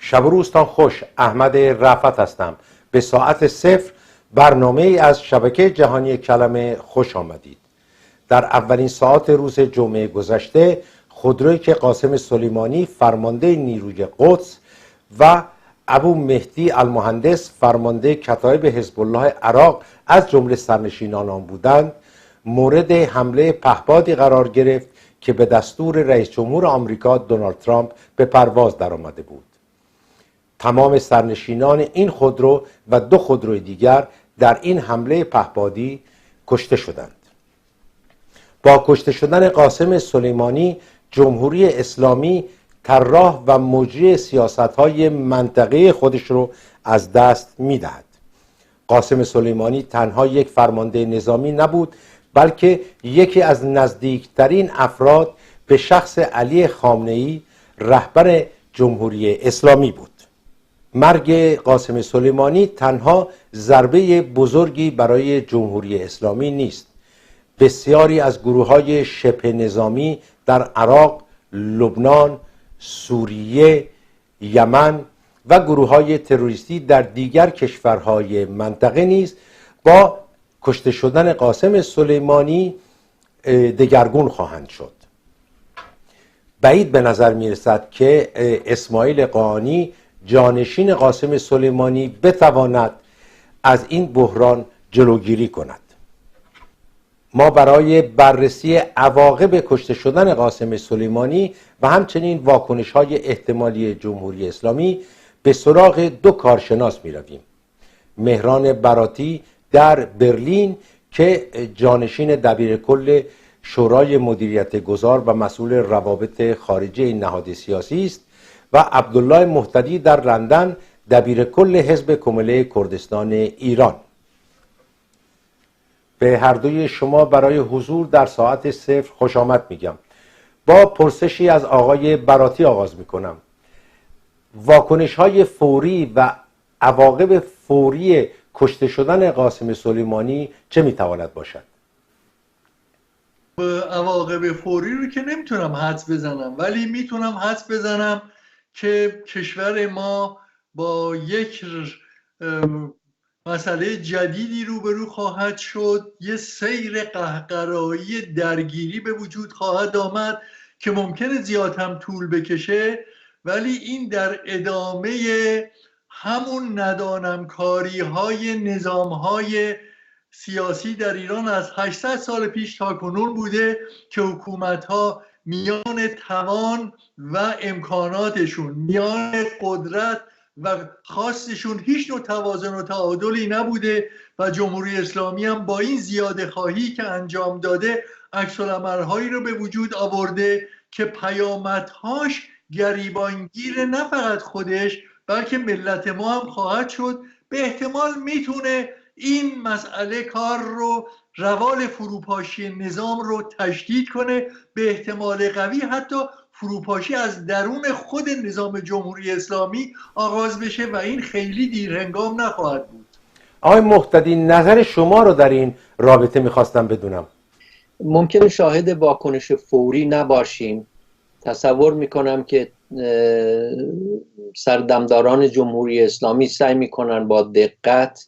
شب و روزتان خوش. احمد رفعت هستم. به ساعت صفر برنامه ای از شبکه جهانی کلمه خوش آمدید. در اولین ساعت روز جمعه گذشته خودرویی که قاسم سلیمانی فرمانده نیروی قدس و ابو مهدی المهندس فرمانده کتایب حزب الله عراق از جمله سرنشینان آن بودند مورد حمله پهپادی قرار گرفت که به دستور رئیس جمهور آمریکا دونالد ترامپ به پرواز درآمده بود. تمام سرنشینان این خودرو و دو خودروی دیگر در این حمله پهپادی کشته شدند. با کشته شدن قاسم سلیمانی، جمهوری اسلامی طراح و مجری سیاست‌های منطقه خودش رو از دست می‌دهد. قاسم سلیمانی تنها یک فرمانده نظامی نبود، بلکه یکی از نزدیکترین افراد به شخص علی خامنه‌ای رهبر جمهوری اسلامی بود. مرگ قاسم سلیمانی تنها ضربه بزرگی برای جمهوری اسلامی نیست. بسیاری از گروه‌های شبه نظامی در عراق، لبنان، سوریه، یمن و گروه‌های تروریستی در دیگر کشورهای منطقه نیز با کشته شدن قاسم سلیمانی دگرگون خواهند شد. بعید به نظر می‌رسد که اسماعیل قاآنی جانشین قاسم سلیمانی بتواند از این بحران جلوگیری کند. ما برای بررسی عواقب کشته شدن قاسم سلیمانی و همچنین واکنش‌های احتمالی جمهوری اسلامی به سراغ دو کارشناس می‌رویم. مهران براتی در برلین که جانشین دبیرکل شورای مدیریت گذار و مسئول روابط خارجی این نهاد سیاسی است و عبدالله مهتدی در لندن دبیرکل حزب کمله کردستان ایران. به هر دوی شما برای حضور در ساعت صفر خوش آمد میگم. با پرسشی از آقای براتی آغاز میکنم. واکنش‌های فوری و عواقب فوری کشته شدن قاسم سلیمانی چه میتواند باشد؟ عواقب فوری رو که نمیتونم حدس بزنم، ولی میتونم حدس بزنم که کشور ما با یک مسئله جدیدی روبرو خواهد شد. یه سیر قهقرایی درگیری به وجود خواهد آمد که ممکنه زیاد هم طول بکشه، ولی این در ادامه همون ندانمکاری های نظام های سیاسی در ایران از 800 سال پیش تا کنون بوده که حکومت ها میان توان و امکاناتشون، میان قدرت و خواستشون هیچ نوع توازن و تعادلی نبوده و جمهوری اسلامی هم با این زیاده خواهی که انجام داده عکس العمل‌هایی رو به وجود آورده که پیامدهاش گریبانگیر نه فقط خودش بلکه ملت ما هم خواهد شد. به احتمال میتونه این مسئله کار رو، روال فروپاشی نظام رو تشدید کنه، به احتمال قوی حتی فروپاشی از درون خود نظام جمهوری اسلامی آغاز بشه و این خیلی دیرهنگام نخواهد بود. آقای مهتدی، نظر شما رو در این رابطه میخواستم بدونم. ممکنه شاهد واکنش فوری نباشیم. تصور میکنم که سردمداران جمهوری اسلامی سعی میکنن با دقت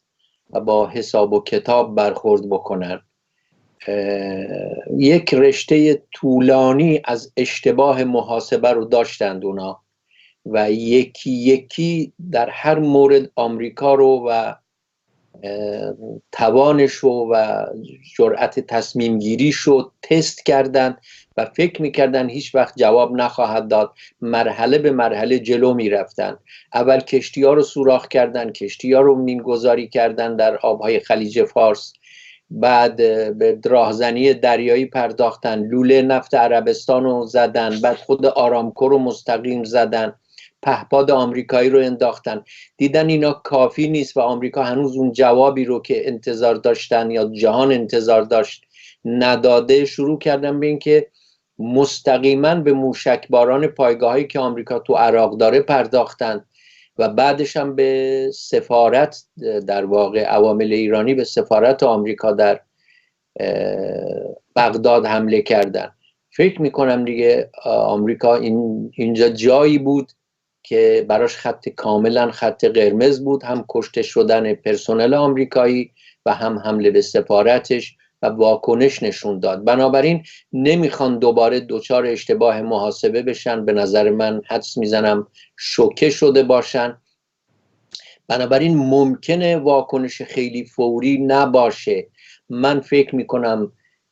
و با حساب و کتاب برخورد بکنن. یک رشته طولانی از اشتباه محاسبه رو داشتند اونا و یکی یکی در هر مورد آمریکا رو و توانش رو و جرأت تصمیم گیریش رو تست کردن و فکر میکردن هیچ وقت جواب نخواهد داد. مرحله به مرحله جلو میرفتن. اول کشتی ها رو سوراخ کردن، کشتی ها رو مینگذاری کردن در آبهای خلیج فارس، بعد به راهزنی دریایی پرداختن، لوله نفت عربستان رو زدن، بعد خود آرامکو رو مستقیم زدن، پهپاد آمریکایی رو انداختن. دیدن اینا کافی نیست و آمریکا هنوز اون جوابی رو که انتظار داشتن یا جهان انتظار داشت نداده، شروع کردن به این که مستقیما به موشکباران پایگاهایی که آمریکا تو عراق داره پرداختن و بعدش هم به سفارت، در واقع عوامل ایرانی به سفارت آمریکا در بغداد حمله کردن. فکر میکنم دیگه آمریکا اینجا جایی بود که براش خط کاملا خط قرمز بود، هم کشته شدن پرسنل آمریکایی و هم حمله به سفارتش و واکنش نشون داد. بنابراین نمیخوان دوباره دوچار اشتباه محاسبه بشن، به نظر من حدس میزنم شوکه شده باشن. بنابراین ممکنه واکنش خیلی فوری نباشه. من فکر میکنم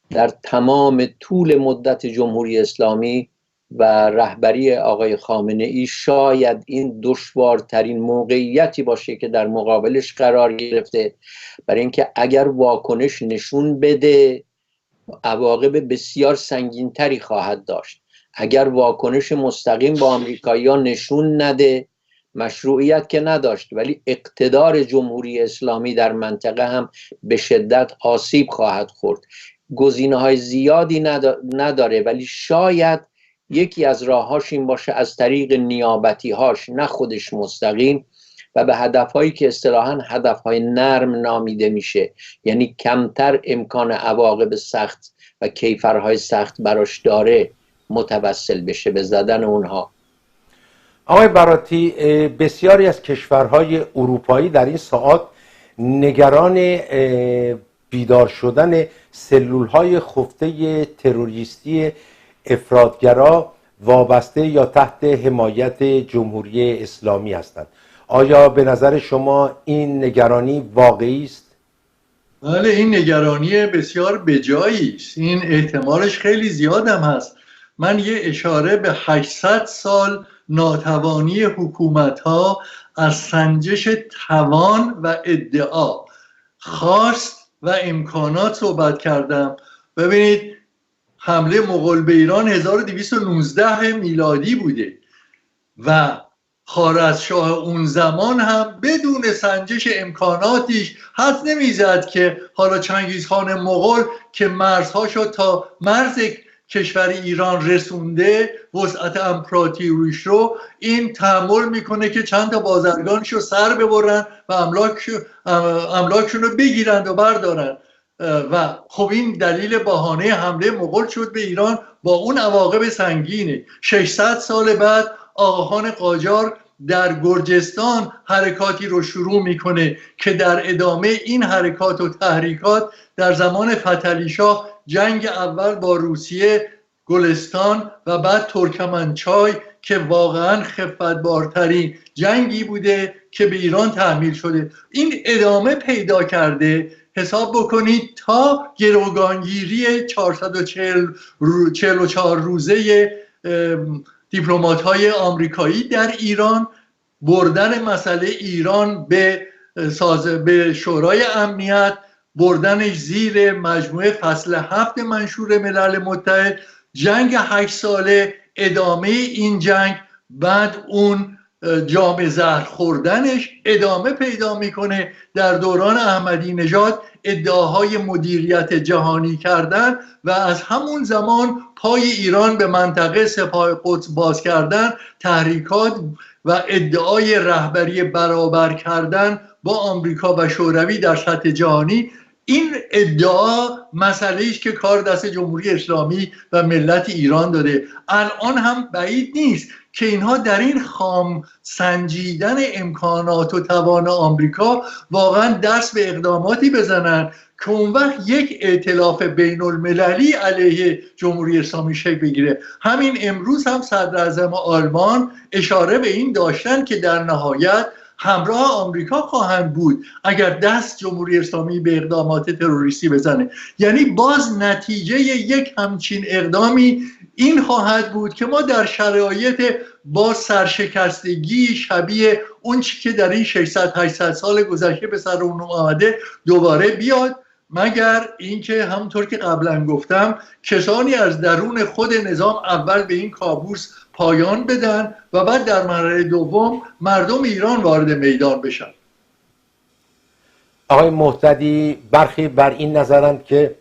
در تمام طول مدت جمهوری اسلامی و رهبری آقای خامنه ای شاید این دشوارترین موقعیتی باشه که در مقابلش قرار گرفته، برای اینکه اگر واکنش نشون بده عواقب بسیار سنگینتری خواهد داشت. اگر واکنش مستقیم با آمریکایی‌ها نشون نده، مشروعیت که نداشت ولی اقتدار جمهوری اسلامی در منطقه هم به شدت آسیب خواهد خورد. گزینه‌های زیادی نداره ولی شاید یکی از راه‌هاش این باشه از طریق نیابتی‌هاش، نه خودش مستقیم، و به هدف‌هایی که اصطلاحاً هدف‌های نرم نامیده میشه، یعنی کمتر امکان عواقب سخت و کیفرهای سخت براش داره، متوسل بشه به زدن اونها. آقای براتی، بسیاری از کشورهای اروپایی در این ساعات نگران بیدار شدن سلولهای خفته تروریستی افراطگرا وابسته یا تحت حمایت جمهوری اسلامی هستند. آیا به نظر شما این نگرانی واقعی است؟ بله، این نگرانی بسیار بجایی است. این احتمالش خیلی زیاد هم هست. من یه اشاره به 800 سال ناتوانی حکومت‌ها از سنجش توان و ادعا، خواست و امکانات صحبت کردم. ببینید، حمله مغول به ایران 1219 میلادی بوده و خوارزمشاه اون زمان هم بدون سنجش امکاناتیش حد نمیزد که حالا چنگیزخان مغول که مرزهاشو تا مرز کشور ایران رسونده، وسعت امپراتوریش رو، این تحمل میکنه که چند تا بازرگانشو سر ببرن و املاکشون رو بگیرند و بردارن. و خب این دلیل بهانه حمله مغول شد به ایران با اون عواقب سنگینه. 600 سال بعد آقاخان قاجار در گرجستان حرکاتی رو شروع میکنه که در ادامه این حرکات و تحریکات در زمان فتحعلی شاه جنگ اول با روسیه، گلستان و بعد ترکمنچای که واقعا خفتبارترین جنگی بوده که به ایران تحمیل شده، این ادامه پیدا کرده. حساب بکنید تا گروگانگیری 444 روزه دیپلمات‌های آمریکایی در ایران، بردن مسئله ایران به شورای امنیت، بردنش زیر مجموعه فصل 7 منشور ملل متحد، جنگ 8 ساله، ادامه این جنگ، بعد اون جام زهر خوردنش ادامه پیدا میکنه. در دوران احمدی نژاد ادعاهای مدیریت جهانی کردن و از همون زمان پای ایران به منطقه سپاه قدس باز کردن، تحریکات و ادعای رهبری برابر کردن با آمریکا و شوروی در سطح جهانی. این ادعا مسئله است که کار دست جمهوری اسلامی و ملت ایران داده. الان هم بعید نیست که اینها در این خام سنجیدن امکانات و توان آمریکا واقعا دست به اقداماتی بزنن که اون وقت یک ائتلاف بین المللی علیه جمهوری اسلامی شکل بگیره. همین امروز هم صدر اعظم آلمان اشاره به این داشتن که در نهایت همراه آمریکا خواهند بود اگر دست جمهوری اسلامی به اقدامات تروریستی بزنه. یعنی باز نتیجه یک همچین اقدامی این خواهد بود که ما در شرایط با سرشکستگی شبیه اون چی که در این 600-800 سال گذشته به سر اون آمده دوباره بیاد، مگر اینکه همونطور که قبلا گفتم کسانی از درون خود نظام اول به این کابوس پایان بدن و بعد در مرحله دوم مردم ایران وارد میدان بشن. آقای مهتدی، برخی بر این نظرند که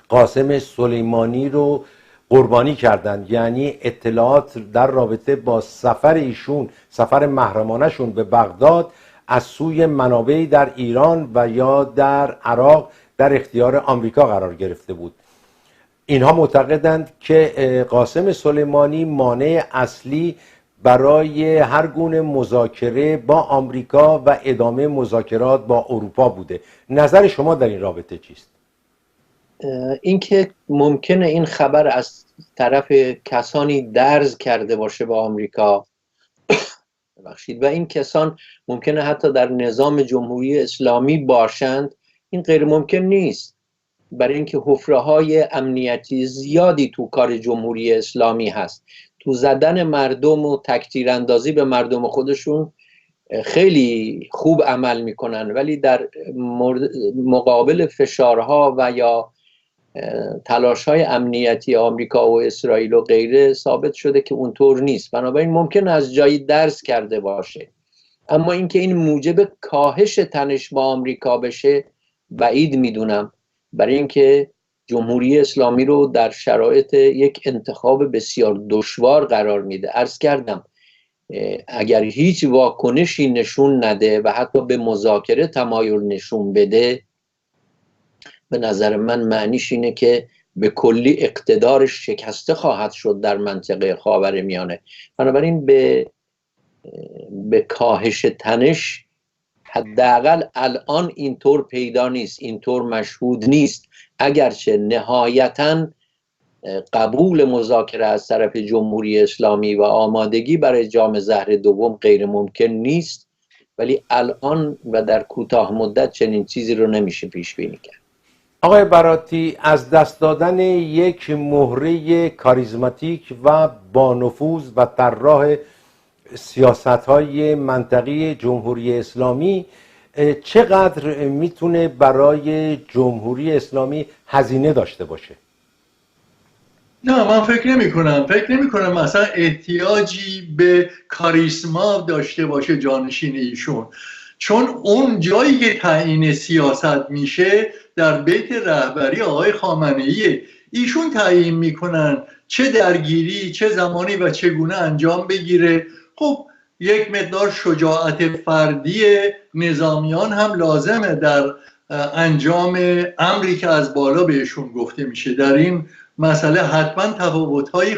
قاسم سلیمانی رو قربانی کردند، یعنی اطلاعات در رابطه با سفر ایشون، سفر محرمانه شون به بغداد از سوی منابعی در ایران و یا در عراق در اختیار آمریکا قرار گرفته بود. اینها معتقدند که قاسم سلیمانی مانع اصلی برای هر گونه مذاکره با آمریکا و ادامه مذاکرات با اروپا بوده. نظر شما در این رابطه چیست؟ اینکه ممکنه این خبر از طرف کسانی درز کرده باشه با آمریکا ببخشید و این کسان ممکنه حتی در نظام جمهوری اسلامی باشند، این غیر ممکن نیست، برای اینکه حفره‌های امنیتی زیادی تو کار جمهوری اسلامی هست، تو زدن مردم و تکتیر اندازی به مردم خودشون خیلی خوب عمل میکنن، ولی در مقابل فشارها و یا تلاش‌های امنیتی آمریکا و اسرائیل و غیره ثابت شده که اونطور نیست. بنابراین ممکن از جایی درس کرده باشه، اما اینکه این موجب کاهش تنش با آمریکا بشه بعید میدونم، برای اینکه جمهوری اسلامی رو در شرایط یک انتخاب بسیار دشوار قرار میده. عرض کردم اگر هیچ واکنشی نشون نده و حتی به مذاکره تمایل نشون بده، به نظر من معنیش اینه که به کلی اقتدارش شکسته خواهد شد در منطقه خاورمیانه. بنابراین به کاهش تنش حداقل الان اینطور پیدا نیست، اینطور مشهود نیست، اگرچه نهایتاً قبول مذاکره از طرف جمهوری اسلامی و آمادگی برای جام زهر دوم غیر ممکن نیست، ولی الان و در کوتاه مدت چنین چیزی رو نمیشه پیش بینی کرد. آقای براتی، از دست دادن یک مهره کاریزماتیک و با نفوذ و طراح سیاست‌های منطقی جمهوری اسلامی چقدر میتونه برای جمهوری اسلامی هزینه داشته باشه؟ نه، من فکر نمی کنم مثلا احتیاجی به کاریسما داشته باشه جانشین ایشون، چون اون جایی که تعیین سیاست میشه در بیت رهبری آقای خامنه‌ای، ایشون تعیین میکنن چه درگیری چه زمانی و چگونه انجام بگیره. خب یک مقدار شجاعت فردی نظامیان هم لازمه در انجام امری که از بالا بهشون گفته میشه. در این مسئله حتما تفاوت‌هایی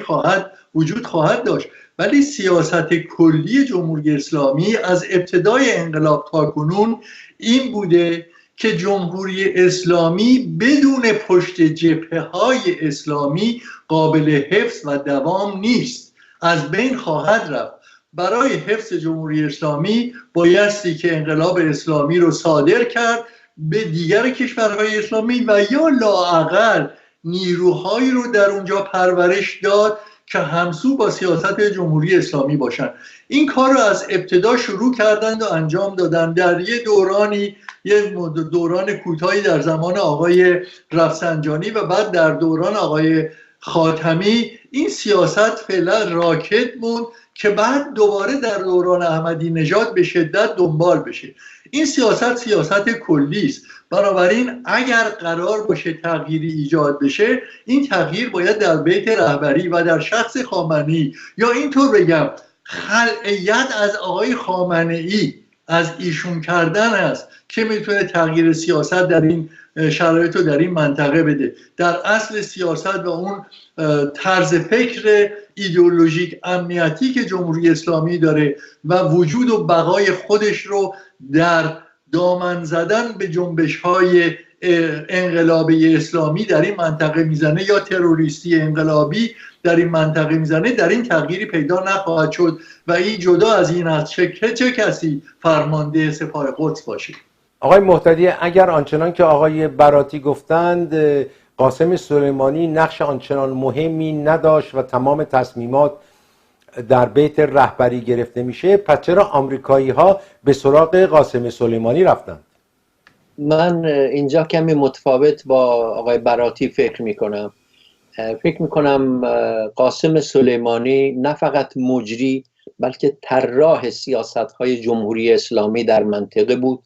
وجود خواهد داشت، ولی سیاست کلی جمهوری اسلامی از ابتدای انقلاب تا کنون این بوده که جمهوری اسلامی بدون پشت جبهه‌های اسلامی قابل حفظ و دوام نیست، از بین خواهد رفت. برای حفظ جمهوری اسلامی بایستی که انقلاب اسلامی رو صادر کرد به دیگر کشورهای اسلامی و یا لااقل نیروهایی رو در اونجا پرورش داد که همسو با سیاست جمهوری اسلامی باشن. این کار رو از ابتدا شروع کردند و انجام دادن. در یه دوران کوتاهی در زمان آقای رفسنجانی و بعد در دوران آقای خاتمی این سیاست فعلا راکت موند که بعد دوباره در دوران احمدی نژاد به شدت دنبال بشه. این سیاست کلی است. بنابراین اگر قرار باشه تغییری ایجاد بشه، این تغییر باید در بیت رهبری و در شخص خامنه‌ای، یا اینطور بگم خلعیت از آقای خامنه‌ای از ایشون کردن است که میتونه تغییر سیاست در این شرایط رو در این منطقه بده. در اصل سیاست و اون طرز فکر ایدئولوژیک امنیتی که جمهوری اسلامی داره و وجود و بقای خودش رو در دامن زدن به جنبش‌های انقلابی اسلامی در این منطقه میزنه یا تروریستی انقلابی در این منطقه میزنه، در این تغییری پیدا نخواهد شد و این جدا از این است چه کسی فرمانده سپاه قدس باشه. آقای مهتدی، اگر آنچنان که آقای براتی گفتند قاسم سلیمانی نقش آنچنان مهمی نداشت و تمام تصمیمات در بیت رهبری گرفته میشه، پس چرا آمریکایی ها به سراغ قاسم سلیمانی رفتند؟ من اینجا کمی متفاوت با آقای براتی فکر میکنم قاسم سلیمانی نه فقط مجری بلکه طراح سیاست‌های جمهوری اسلامی در منطقه بود.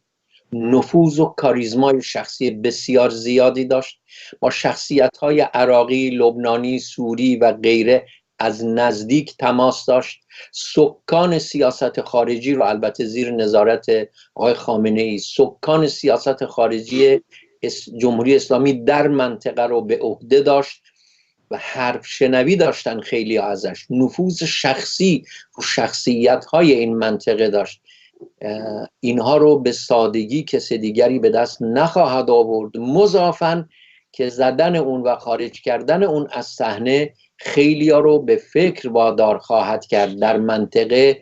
نفوذ و کاریزمای شخصی بسیار زیادی داشت، با شخصیت‌های عراقی، لبنانی، سوری و غیره از نزدیک تماس داشت. سکان سیاست خارجی رو البته زیر نظارت آقای خامنه‌ای، سکان سیاست خارجی جمهوری اسلامی در منطقه رو به عهده داشت و حرف شنوی داشتن خیلی ازش، نفوذ شخصی رو شخصیت های این منطقه داشت. اینها رو به سادگی کسی دیگری به دست نخواهد آورد، مضافاً که زدن اون و خارج کردن اون از صحنه خیلی ها رو به فکر وادار خواهد کرد در منطقه،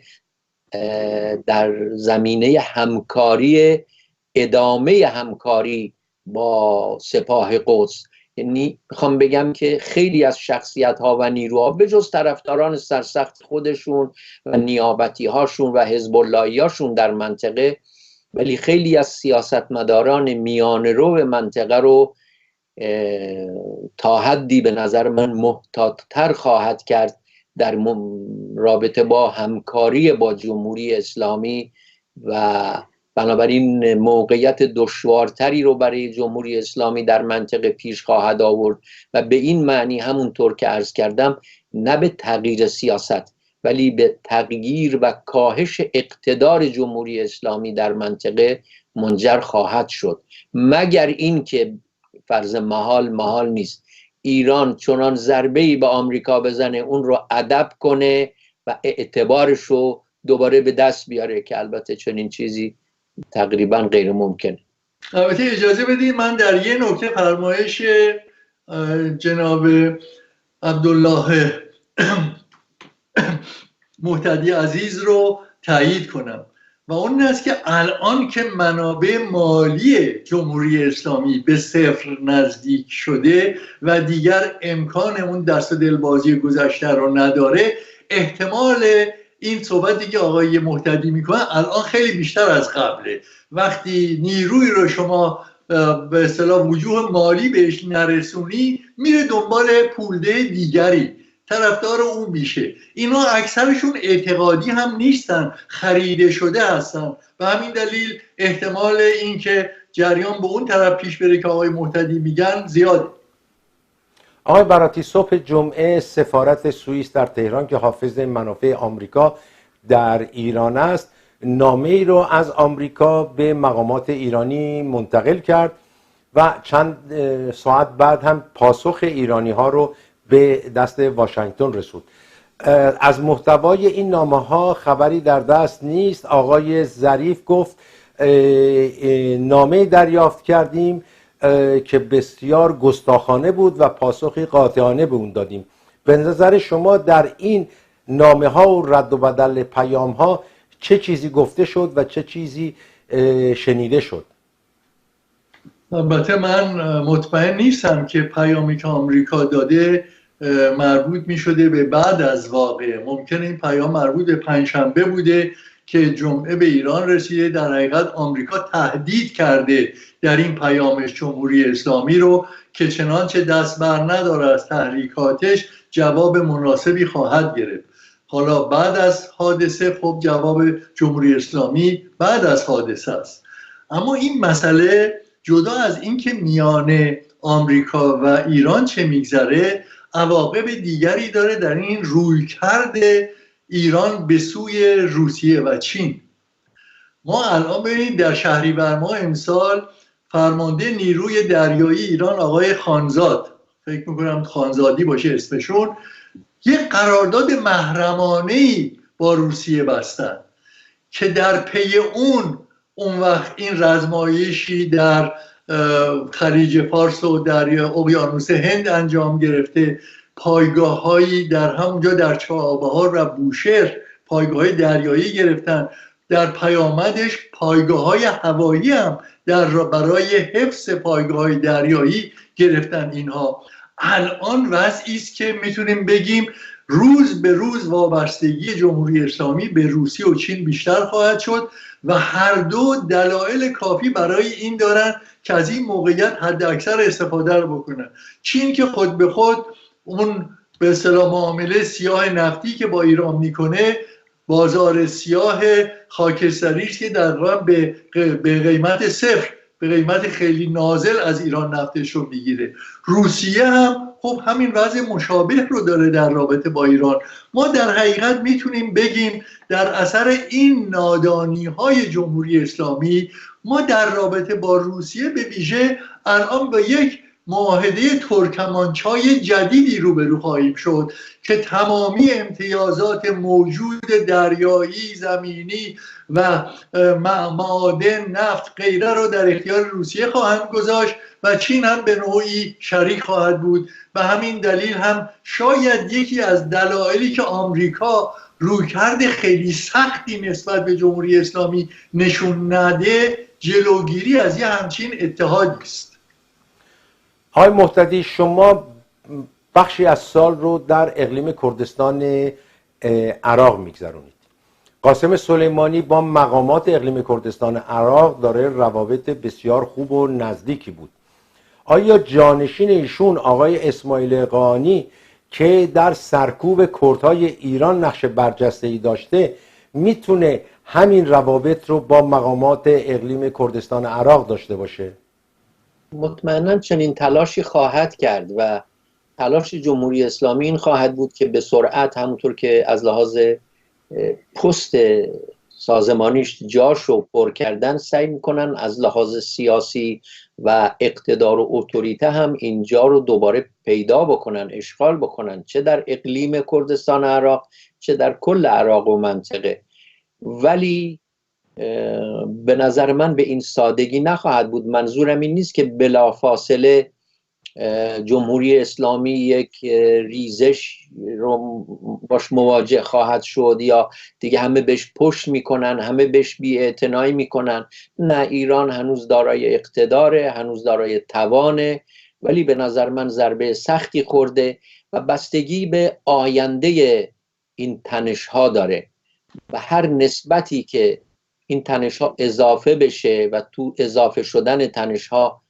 در زمینه همکاری، ادامه همکاری با سپاه قدس. یعنی میخوام بگم که خیلی از شخصیت ها و نیروها به جز طرفداران سرسخت خودشون و نیابتی هاشون و حزب اللهی هاشون در منطقه، ولی خیلی از سیاستمداران میانه رو منطقه رو تا حدی به نظر من محتاط‌تر خواهد کرد در رابطه با همکاری با جمهوری اسلامی و بنابراین موقعیت دشوارتری رو برای جمهوری اسلامی در منطقه پیش خواهد آورد و به این معنی همونطور که عرض کردم نه به تغییر سیاست ولی به تغییر و کاهش اقتدار جمهوری اسلامی در منطقه منجر خواهد شد، مگر این که فرض محال نیست ایران چنان ضربه‌ای به آمریکا بزنه اون رو ادب کنه و اعتبارش رو دوباره به دست بیاره، که البته چنین چیزی تقریبا غیر ممکنه. البته اجازه بدید من در یه نکته فرمایش جناب عبدالله محتدی عزیز رو تایید کنم و اون این است که الان که منابع مالی جمهوری اسلامی به صفر نزدیک شده و دیگر امکان اون دست و دلبازی گذشته رو نداره، احتمال این صحبتی که آقای محتدی میکنه الان خیلی بیشتر از قبله. وقتی نیروی رو شما به اصطلاح وجوه مالی بهش نرسونی، میره دنبال پولده دیگری، طرفدار اون میشه. اینا اکثرشون اعتقادی هم نیستن، خریده شده هستن و همین دلیل احتمال این که جریان به اون طرف پیش بره که آقای محتدی میگن زیاده. آقای براتی، صبح جمعه سفارت سوئیس در تهران که حافظ منافع آمریکا در ایران است، نامه‌ای رو از آمریکا به مقامات ایرانی منتقل کرد و چند ساعت بعد هم پاسخ ایرانی ها رو به دست واشنگتن رسود. از محتوای این نامه ها خبری در دست نیست. آقای ظریف گفت نامه دریافت کردیم که بسیار گستاخانه بود و پاسخی قاطعانه به اون دادیم. به نظر شما در این نامه ها و رد و بدل پیام ها چه چیزی گفته شد و چه چیزی شنیده شد؟ البته من مطمئن نیستم که پیامی که آمریکا داده مربوط می شده به بعد از واقعه. ممکنه این پیام مربوط به پنجشنبه بوده که جمعه به ایران رسیده. در حقیقت آمریکا تهدید کرده در این پیامش جمهوری اسلامی رو که چنانچه دست بر نداره از تحریکاتش جواب مناسبی خواهد گرفت. حالا بعد از حادثه خب جواب جمهوری اسلامی بعد از حادثه است. اما این مسئله جدا از این که میان آمریکا و ایران چه میگذره، عواقب دیگری داره در این رویکرد ایران به سوی روسیه و چین. ما الان ببینید در شهریور ماه امسال فرمانده نیروی دریایی ایران آقای خانزاد، فکر میکنم خانزادی باشه اسمشون، یک قرارداد محرمانه‌ای با روسیه بستن که در پی اون وقت این رزمایشی در خلیج فارس و در اقیانوس هند انجام گرفته، پایگاه‌هایی در همونجا در چابهار و بوشهر پایگاه‌های دریایی گرفتن، در پیامدش پایگاه‌های هوایی هم برای حفظ پایگاه‌های دریایی گرفتن. اینها الان وضعی است که میتونیم بگیم روز به روز وابستگی جمهوری اسلامی به روسیه و چین بیشتر خواهد شد و هر دو دلایل کافی برای این دارن که از این موقعیت حد اکثر استفاده رو بکنن. چین که خود به خود اون به اصطلاح معامله سیاه نفتی که با ایران میکنه، بازار سیاه خاکستری است که در واقع به قیمت صفر، به قیمت خیلی نازل از ایران نفتش رو میگیره. روسیه هم خب همین وضع مشابه رو داره در رابطه با ایران. ما در حقیقت میتونیم بگیم در اثر این نادانی های جمهوری اسلامی ما در رابطه با روسیه به ویژه الان با یک معاهده ترکمانچای جدیدی روبرو خواهیم شد که تمامی امتیازات موجود دریایی، زمینی و معادن، نفت غیره رو در اختیار روسیه خواهند گذاشت و چین هم به نوعی شریک خواهد بود. و همین دلیل هم شاید یکی از دلایلی که آمریکا رویکرد خیلی سختی نسبت به جمهوری اسلامی نشون نده جلوگیری از یه همچین اتحادی است. آقای مهتدی، شما بخشی از سال رو در اقلیم کردستان عراق میگذرونید. قاسم سلیمانی با مقامات اقلیم کردستان عراق داره روابط بسیار خوب و نزدیکی بود. آیا جانشین ایشون آقای اسماعیل قانی که در سرکوب کردهای ایران نقش برجسته‌ای داشته میتونه همین روابط رو با مقامات اقلیم کردستان عراق داشته باشه؟ مطمئنا چنین تلاشی خواهد کرد و تلاش جمهوری اسلامی این خواهد بود که به سرعت، همونطور که از لحاظ پست سازمانیش جاشو پر کردن، سعی میکنن از لحاظ سیاسی و اقتدار و اتوریته هم اینجا رو دوباره پیدا بکنن، اشغال بکنن، چه در اقلیم کردستان عراق چه در کل عراق و منطقه. ولی به نظر من به این سادگی نخواهد بود. منظورم این نیست که بلافاصله جمهوری اسلامی یک ریزش رو باش مواجه خواهد شد یا دیگه همه بهش پشت میکنن، همه بهش بی‌اعتنایی میکنن. نه، ایران هنوز دارای اقتداره، هنوز دارای توانه، ولی به نظر من ضربه سختی خورده و بستگی به آینده این تنش‌ها داره و هر نسبتی که این تنش‌ها اضافه بشه و تو اضافه شدن تنش‌ها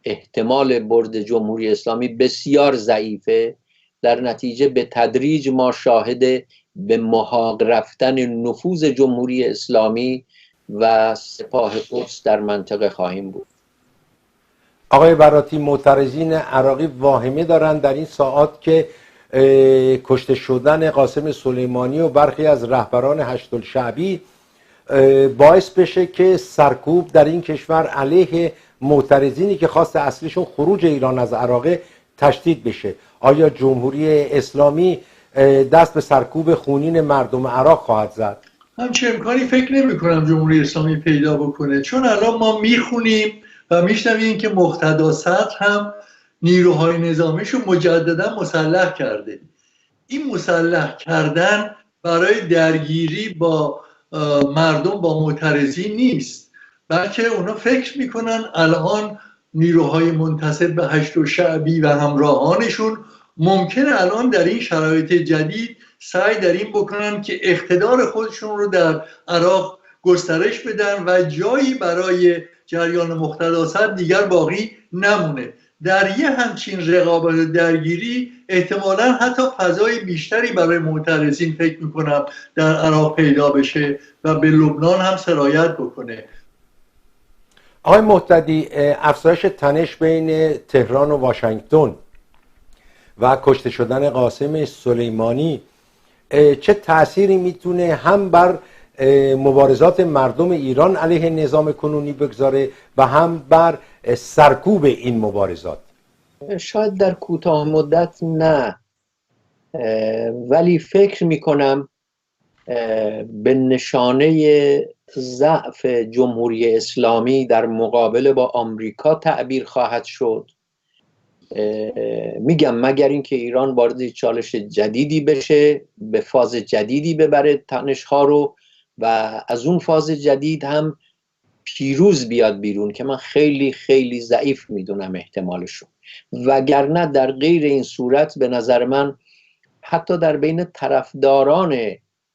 احتمال برد جمهوری اسلامی بسیار ضعیفه، در نتیجه به تدریج ما شاهد به محاق رفتن نفوذ جمهوری اسلامی و سپاه قدس در منطقه خواهیم بود. آقای براتی، معترضین عراقی واهمه دارند در این ساعات که کشته شدن قاسم سلیمانی و برخی از رهبران هشت‌الشعبی باعث بشه که سرکوب در این کشور علیه معترضینی که خواست اصلیشون خروج ایران از عراق تشدید بشه. آیا جمهوری اسلامی دست به سرکوب خونین مردم عراق خواهد زد؟ همچه امکانی فکر نمی کنم جمهوری اسلامی پیدا بکنه، چون الان ما میخونیم و میشنویم که مقتدا صدر هم نیروهای نظامیشو مجددا مسلح کرده. این مسلح کردن برای درگیری با مردم، با معترضین نیست، بلکه اونا فکر میکنن الان نیروهای منتصب به هشت‌الشعبی و همراهانشون ممکنه الان در این شرایط جدید سعی در این بکنن که اقتدار خودشون رو در عراق گسترش بدن و جایی برای جریان مقتدا صدر دیگر باقی نمونه. در یه همچین رقابت و درگیری احتمالاً حتی فضای بیشتری برای معترضین فکر میکنم در عراق پیدا بشه و به لبنان هم سرایت بکنه. آقای مهتدی، افزایش تنش بین تهران و واشنگتن و کشته شدن قاسم سلیمانی چه تأثیری میتونه هم بر مبارزات مردم ایران علیه نظام کنونی بگذاره و هم بر سرکوب این مبارزات؟ شاید در کوتاه مدت نه، ولی فکر میکنم به نشانه ضعف جمهوری اسلامی در مقابله با آمریکا تعبیر خواهد شد. میگم مگر اینکه ایران وارد چالش جدیدی بشه، به فاز جدیدی ببره تنش‌ها رو و از اون فاز جدید هم پیروز بیاد بیرون، که من خیلی خیلی ضعیف میدونم احتمالشون. وگرنه در غیر این صورت به نظر من حتی در بین طرفداران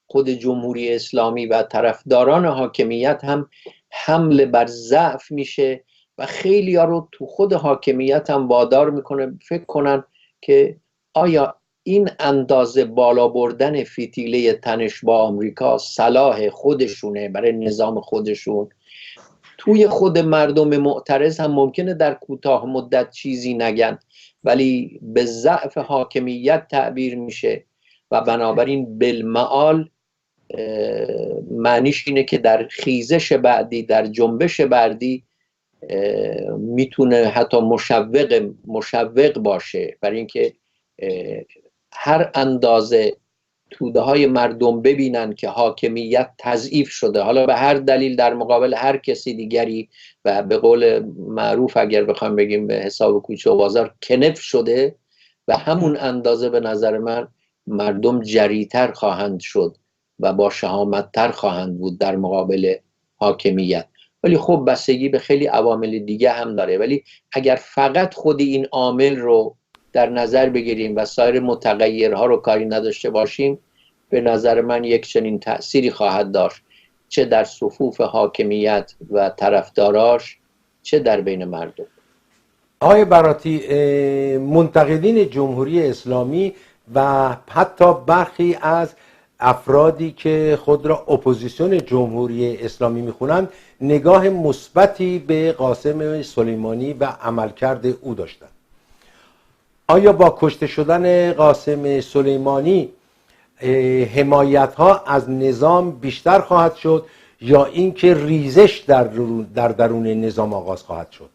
خود جمهوری اسلامی و طرفداران حاکمیت هم حمله بر ضعف میشه و خیلی ها رو تو خود حاکمیت هم وادار میکنه فکر کنن که آیا این اندازه بالا بردن فتیله تنش با آمریکا صلاح خودشونه برای نظام خودشون. توی خود مردم معترض هم ممکنه در کوتاه مدت چیزی نگن، ولی به ضعف حاکمیت تعبیر میشه و بنابراین بالمعال معنیش اینه که در خیزش بعدی، در جنبش بعدی میتونه حتی مشوق باشه برای اینکه هر اندازه توده های مردم ببینن که حاکمیت تضعیف شده، حالا به هر دلیل در مقابل هر کسی دیگری، و به قول معروف اگر بخوام بگیم به حساب کوچه و بازار کنف شده، و همون اندازه به نظر من مردم جریتر خواهند شد و با شهامتتر خواهند بود در مقابل حاکمیت. ولی خب بستگی به خیلی عوامل دیگه هم داره، ولی اگر فقط خود این عامل رو در نظر بگیریم و سایر متغیرها رو کاری نداشته باشیم، به نظر من یک چنین تأثیری خواهد داشت، چه در صفوف حاکمیت و طرفداراش، چه در بین مردم. آقای براتی، منتقدین جمهوری اسلامی و حتی برخی از افرادی که خود را اپوزیسیون جمهوری اسلامی میخونند نگاه مثبتی به قاسم سلیمانی و عملکرد او داشتند. آیا با کشته شدن قاسم سلیمانی حمایت ها از نظام بیشتر خواهد شد یا اینکه ریزش در درون نظام آغاز خواهد شد؟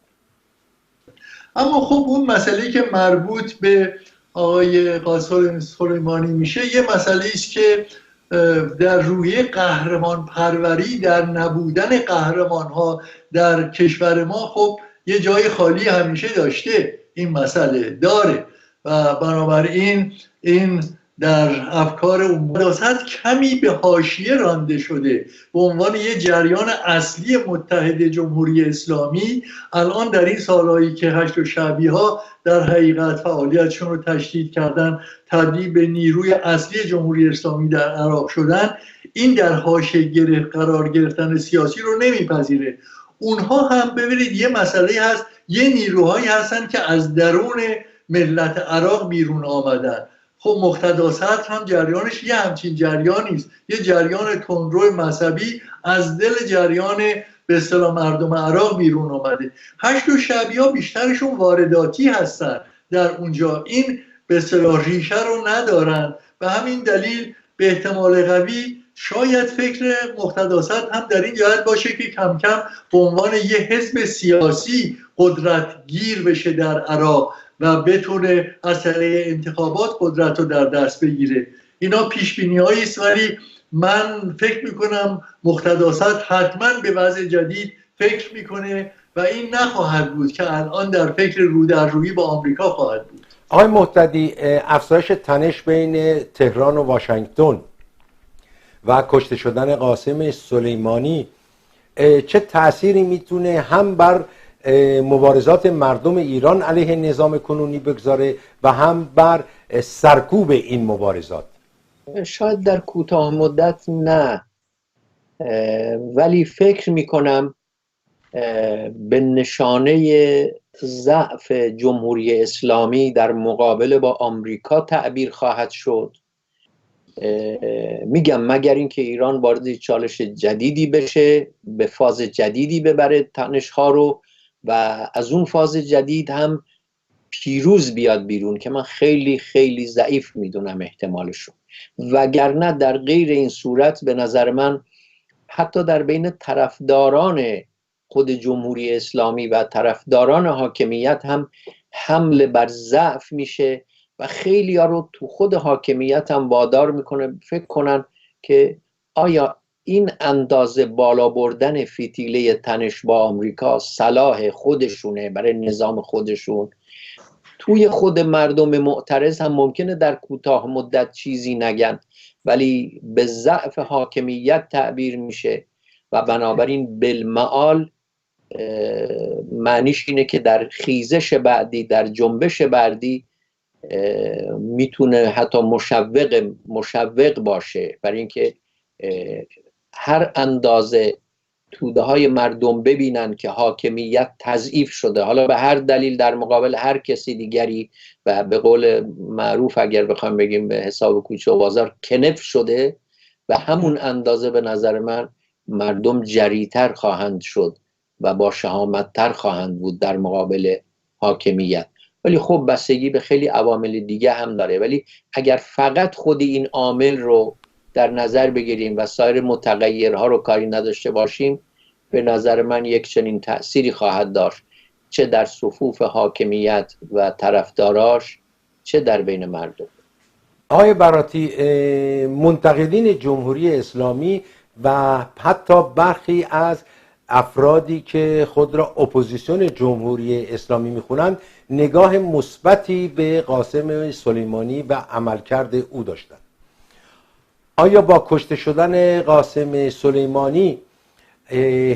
اما خب اون مسئله که مربوط به آقای قاسم سلیمانی میشه یه مسئله است که در روی قهرمان پروری، در نبودن قهرمان ها در کشور ما خب یه جای خالی همیشه داشته، این مسئله داره و بنابراین این در افکار عمومی کمی به حاشیه رانده شده. به عنوان یه جریان اصلی متحد جمهوری اسلامی الان در این سالهایی که هشت و شعبی ها در حقیقت فعالیتشون رو تشدید کردن، تبدیل به نیروی اصلی جمهوری اسلامی در عراق شدن، این در حاشیه قرار گرفتن سیاسی رو نمیپذیره. اونها هم ببینید یه مسئله هست، یه نیروهایی هستن که از درون ملت عراق بیرون آمدن. خب مقتدا صدر هم جریانش یه همچین جریانی است، یه جریان تندرو مذهبی از دل جریان به اصطلاح مردم عراق بیرون آمده. هشت و شعبی ها بیشترشون وارداتی هستن در اونجا، این به اصطلاح ریشه رو ندارن و همین دلیل به احتمال قوی شاید فکر مقتدا صدر هم در این جهت باشه که کم کم به عنوان یه حزب سیاسی قدرت گیر بشه در عراق و بتونه از طریق انتخابات قدرت رو در دست بگیره. اینا پیش بینی هایی است، ولی من فکر میکنم مقتدا صدر حتما به وضع جدید فکر میکنه و این نخواهد بود که الان در فکر رو در روی با آمریکا خواهد بود. آقای مهتدی، افزایش تنش بین تهران و واشنگتن و کشته شدن قاسم سلیمانی چه تأثیری میتونه هم بر مبارزات مردم ایران علیه نظام کنونی بگذاره و هم بر سرکوب این مبارزات؟ شاید در کوتاه مدت نه، ولی فکر میکنم به نشانه ضعف جمهوری اسلامی در مقابله با آمریکا تعبیر خواهد شد. میگم مگر اینکه ایران وارد چالش جدیدی بشه، به فاز جدیدی ببره تنش‌ها رو و از اون فاز جدید هم پیروز بیاد بیرون که من خیلی خیلی ضعیف میدونم احتمالشو. وگرنه در غیر این صورت به نظر من حتی در بین طرفداران خود جمهوری اسلامی و طرفداران حاکمیت هم حمله بر ضعف میشه و خیلی ها رو تو خود حاکمیت هم وادار میکنه فکر کنن که آیا این اندازه بالا بردن فتیله تنش با آمریکا صلاح خودشونه برای نظام خودشون. توی خود مردم معترض هم ممکنه در کوتاه مدت چیزی نگن، ولی به ضعف حاکمیت تعبیر میشه و بنابراین بالمعال معنیش اینه که در خیزش بعدی، در جنبش بعدی میتونه حتی مشوق باشه برای اینکه هر اندازه توده های مردم ببینن که حاکمیت تضعیف شده، حالا به هر دلیل در مقابل هر کسی دیگری، و به قول معروف اگر بخوام بگیم به حساب کوچه و بازار کنف شده، و همون اندازه به نظر من مردم جریتر خواهند شد و با شهامتتر خواهند بود در مقابل حاکمیت. ولی خب بستگی به خیلی عوامل دیگه هم داره، ولی اگر فقط خود این عامل رو در نظر بگیریم و سایر متغیرها رو کاری نداشته باشیم، به نظر من یک چنین تأثیری خواهد داشت، چه در صفوف حاکمیت و طرفداراش، چه در بین مردم. آقای براتی، منتقدین جمهوری اسلامی و حتی برخی از افرادی که خود را اپوزیسیون جمهوری اسلامی میخونند نگاه مثبتی به قاسم سلیمانی و عملکرد او داشتند. آیا با کشته شدن قاسم سلیمانی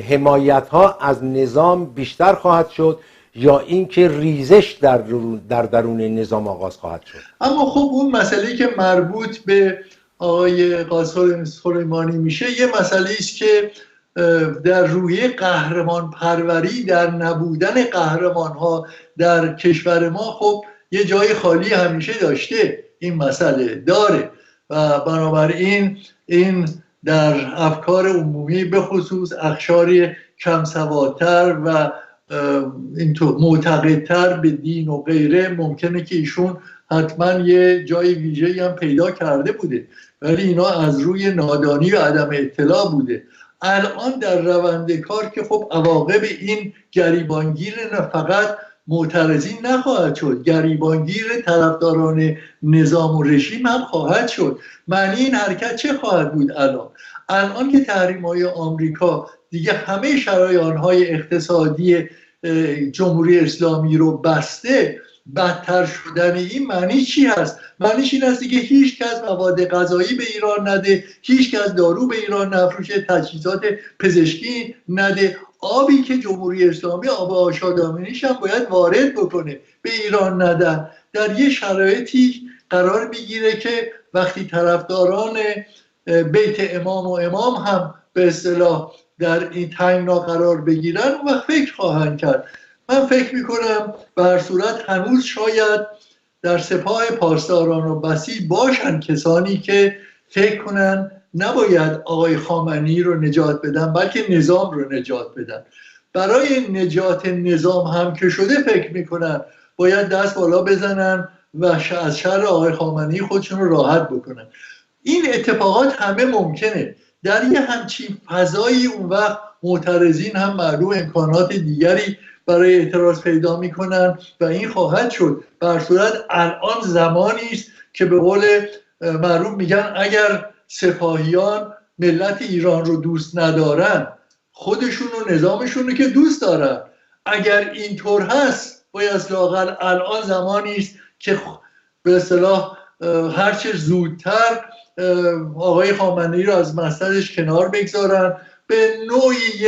حمایت ها از نظام بیشتر خواهد شد یا اینکه ریزش در درون نظام آغاز خواهد شد؟ اما خب اون مسئله که مربوط به آقای قاسم سلیمانی میشه یه مسئله است که در روی قهرمان پروری، در نبودن قهرمان ها در کشور ما خب یه جای خالی همیشه داشته، این مسئله داره و بنابراین این در افکار عمومی به خصوص اقشار کم سوادتر و معتقدتر به دین و غیره ممکنه که ایشون حتما یه جای ویژه‌ای هم پیدا کرده بوده، ولی اینا از روی نادانی و عدم اطلاع بوده. الان در روند کار که خب عواقب این گریبانگیر نه فقط معترضین نخواهد شد، گریبانگیر طرفداران نظام و رژیم هم خواهد شد. معنی این حرکت چه خواهد بود؟ الان که تحریم‌های آمریکا دیگه همه شریان‌های اقتصادی جمهوری اسلامی رو بسته، بدتر شدن این معنی چی هست؟ معنیش این است دیگه هیچ کس مواد غذایی به ایران نده، هیچ کس دارو به ایران نفروشه، تجهیزات پزشکی نده. آبی که جمهوری اسلامی آب آشادامنیش هم باید وارد بکنه، به ایران ندن. در یه شرایطی قرار میگیره که وقتی طرفداران بیت امام و امام هم به اصطلاح در این تنگنا قرار بگیرن و فکر خواهند کرد. من فکر میکنم به هر صورت هنوز شاید در سپاه پاسداران و بسیج باشن کسانی که فکر کنن نباید آقای خامنه‌ای رو نجات بدن بلکه نظام رو نجات بدن. برای نجات نظام هم که شده فکر میکنن باید دست بالا بزنن و از شر آقای خامنه‌ای خودشون رو راحت بکنن. این اتفاقات همه ممکنه. در یه همچین فضایی اون وقت معترضین هم معلوم امکانات دیگری برای اعتراض پیدا میکنن و این خواهد شد. به هر صورت الان زمانی است که به قول معروف میگن اگر سپاهیان ملت ایران رو دوست ندارن، خودشون و نظامشون رو که دوست دارن. اگر اینطور هست باید لااقل الان زمانی است که به اصطلاح هرچه زودتر آقای خامنه‌ای رو از مصدرش کنار بگذارن، به نوعی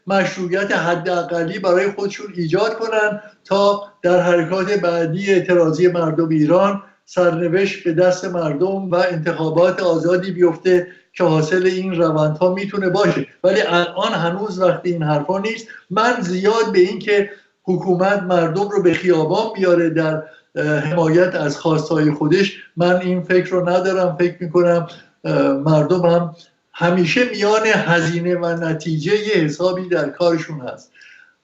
مشروعیت حداقلی برای خودشون ایجاد کنن تا در حرکات بعدی اعتراضی مردم ایران سرنوشت به دست مردم و انتخابات آزادی بیفته که حاصل این روندها میتونه باشه. ولی الان هنوز وقتی این حرفا نیست. من زیاد به این که حکومت مردم رو به خیابان بیاره در حمایت از خواستهای خودش، من این فکر رو ندارم. فکر میکنم مردم هم همیشه میان هزینه و نتیجه یه حسابی در کارشون هست.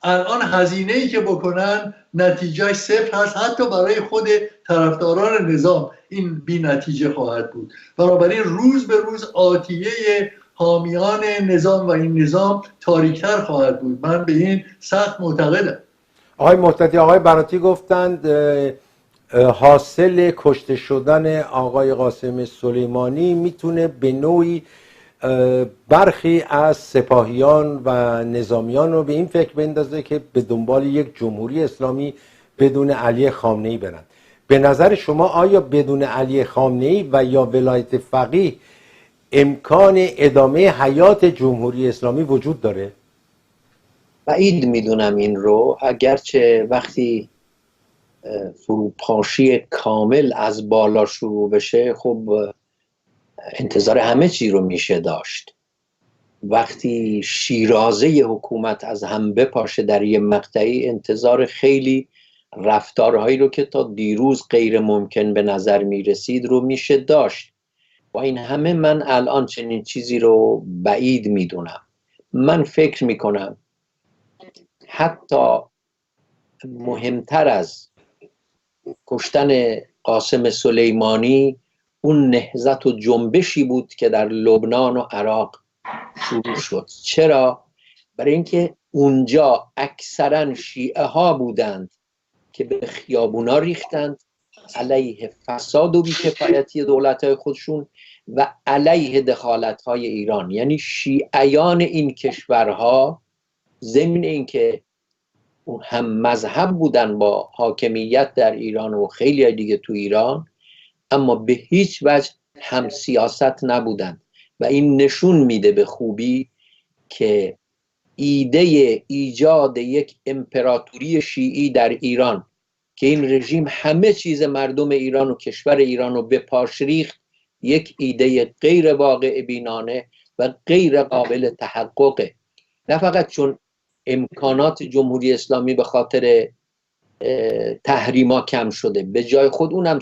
الان هزینه‌ای که بکنن نتیجهش صفر هست، حتی برای خود طرفداران نظام این بی نتیجه خواهد بود. بنابراین روز به روز آتیه حامیان نظام و این نظام تاریکتر خواهد بود. من به این سخت معتقدم. آقای محتدی، آقای براتی گفتند حاصل کشته شدن آقای قاسم سلیمانی میتونه به نوعی برخی از سپاهیان و نظامیان رو به این فکر بندازه که به دنبال یک جمهوری اسلامی بدون علی خامنه‌ای برن. به نظر شما آیا بدون علی خامنه‌ای و یا ولایت فقیه امکان ادامه حیات جمهوری اسلامی وجود داره؟ بعید میدونم این رو، اگرچه وقتی فروپاشی کامل از بالا شروع بشه خب انتظار همه چی رو میشه داشت. وقتی شیرازه حکومت از هم بپاشه در یه مقطعی، انتظار خیلی رفتارهایی رو که تا دیروز غیر ممکن به نظر میرسید رو میشه داشت. با این همه من الان چنین چیزی رو بعید میدونم. من فکر میکنم حتی مهمتر از کشتن قاسم سلیمانی اون نهضت و جنبشی بود که در لبنان و عراق شروع شد. چرا؟ برای اینکه اونجا اکثرا شیعه ها بودند که به خیابونا ریختند علیه فساد و بی‌کفایتی دولت‌های خودشون و علیه دخالت‌های ایران. یعنی شیعیان این کشورها ضمن اینکه هم مذهب بودن با حاکمیت در ایران و خیلی دیگه تو ایران، اما به هیچ وجه هم سیاست نبودند و این نشون میده به خوبی که ایده ایجاد یک امپراتوری شیعی در ایران که این رژیم همه چیز مردم ایران و کشور ایران رو به پاش ریخت، یک ایده غیر واقع بینانه و غیر قابل تحققه. نه فقط چون امکانات جمهوری اسلامی به خاطر تحریما کم شده، به جای خود اونم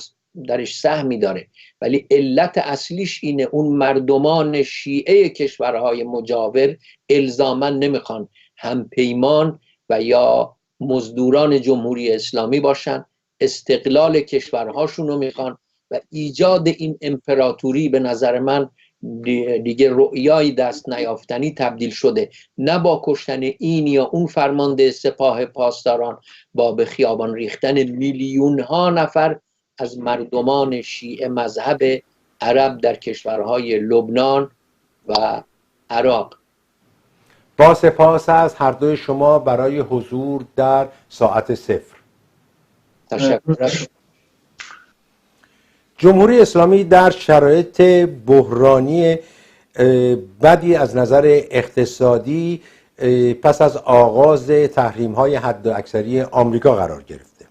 درش سهمی داره، ولی علت اصلیش اینه اون مردمان شیعه کشورهای مجاور الزاما نمیخوان هم پیمان و یا مزدوران جمهوری اسلامی باشن، استقلال کشورهاشون رو میخوان و ایجاد این امپراتوری به نظر من دیگه رؤیای دست نیافتنی تبدیل شده، نه با کشتن این یا اون فرمانده سپاه پاسداران، با به خیابان ریختن میلیون ها نفر از مردمان شیعه مذهب عرب در کشورهای لبنان و عراق. با سپاس از هر دوی شما برای حضور در ساعت صفر. تشکر. جمهوری اسلامی در شرایط بحرانی بدی از نظر اقتصادی پس از آغاز تحریم‌های حداکثری آمریکا قرار گرفته.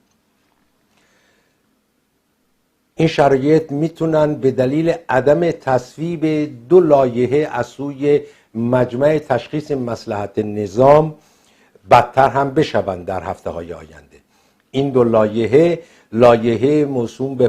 این شرایط میتونن به دلیل عدم تصویب 2 لایحه از سوی مجمع تشخیص مصلحت نظام بدتر هم بشوند در هفته‌های آینده. این 2 لایحه موسوم به